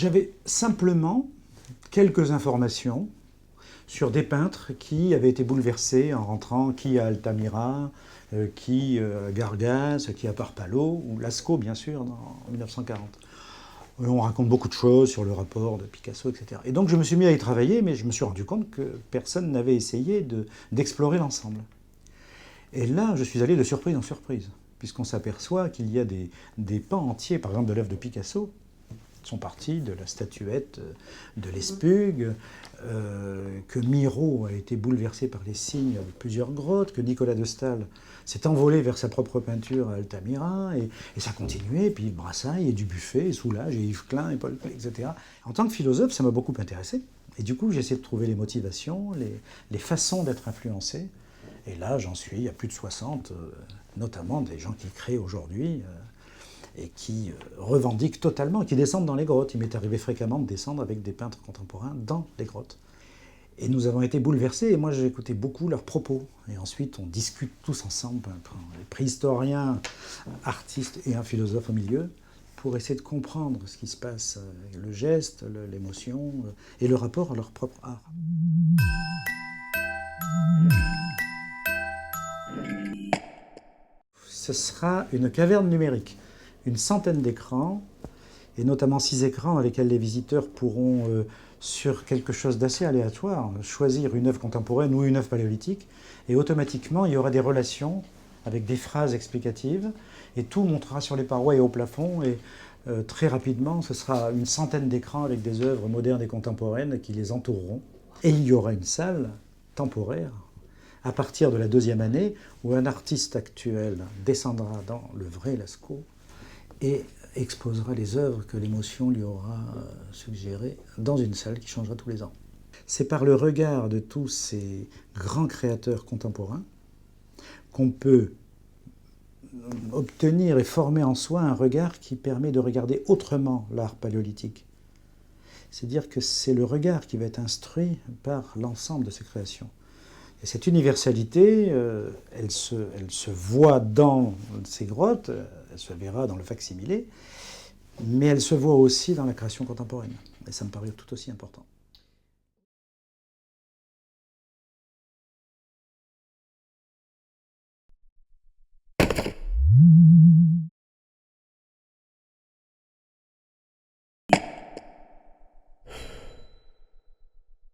J'avais simplement quelques informations sur des peintres qui avaient été bouleversés en rentrant, qui à Altamira, qui à Gargasse, qui à Parpallo, ou Lascaux bien sûr, en 1940. On raconte beaucoup de choses sur le rapport de Picasso, etc. Et donc je me suis mis à y travailler, mais je me suis rendu compte que personne n'avait essayé d'explorer l'ensemble. Et là, je suis allé de surprise en surprise, puisqu'on s'aperçoit qu'il y a des pans entiers, par exemple de l'œuvre de Picasso, qui sont partis de la statuette de l'Espugue, que Miro a été bouleversé par les signes avec plusieurs grottes, que Nicolas de Staël s'est envolé vers sa propre peinture à Altamira, et ça continuait, puis Brassailles, et Dubuffet, et Soulages, et Yves Klein, et Paul Klee, etc. En tant que philosophe, ça m'a beaucoup intéressé, et du coup j'ai essayé de trouver les motivations, les façons d'être influencé, et là j'en suis à plus de 60, notamment des gens qui créent aujourd'hui, et qui revendiquent totalement, qui descendent dans les grottes. Il m'est arrivé fréquemment de descendre avec des peintres contemporains dans les grottes. Et nous avons été bouleversés, et moi j'ai écouté beaucoup leurs propos. Et ensuite on discute tous ensemble, les préhistoriens, artistes et un philosophe au milieu, pour essayer de comprendre ce qui se passe, le geste, l'émotion, et le rapport à leur propre art. Ce sera une caverne numérique. Une centaine d'écrans, et notamment 6 écrans dans lesquels les visiteurs pourront, sur quelque chose d'assez aléatoire, choisir une œuvre contemporaine ou une œuvre paléolithique, et automatiquement il y aura des relations avec des phrases explicatives, et tout montera sur les parois et au plafond, et très rapidement ce sera une centaine d'écrans avec des œuvres modernes et contemporaines qui les entoureront. Et il y aura une salle temporaire à partir de la 2e année où un artiste actuel descendra dans le vrai Lascaux et exposera les œuvres que l'émotion lui aura suggérées dans une salle qui changera tous les ans. C'est par le regard de tous ces grands créateurs contemporains qu'on peut obtenir et former en soi un regard qui permet de regarder autrement l'art paléolithique. C'est-à-dire que c'est le regard qui va être instruit par l'ensemble de ces créations. Et cette universalité, elle se voit dans ces grottes, elle se verra dans le facsimilé, mais elle se voit aussi dans la création contemporaine. Et ça me paraît tout aussi important.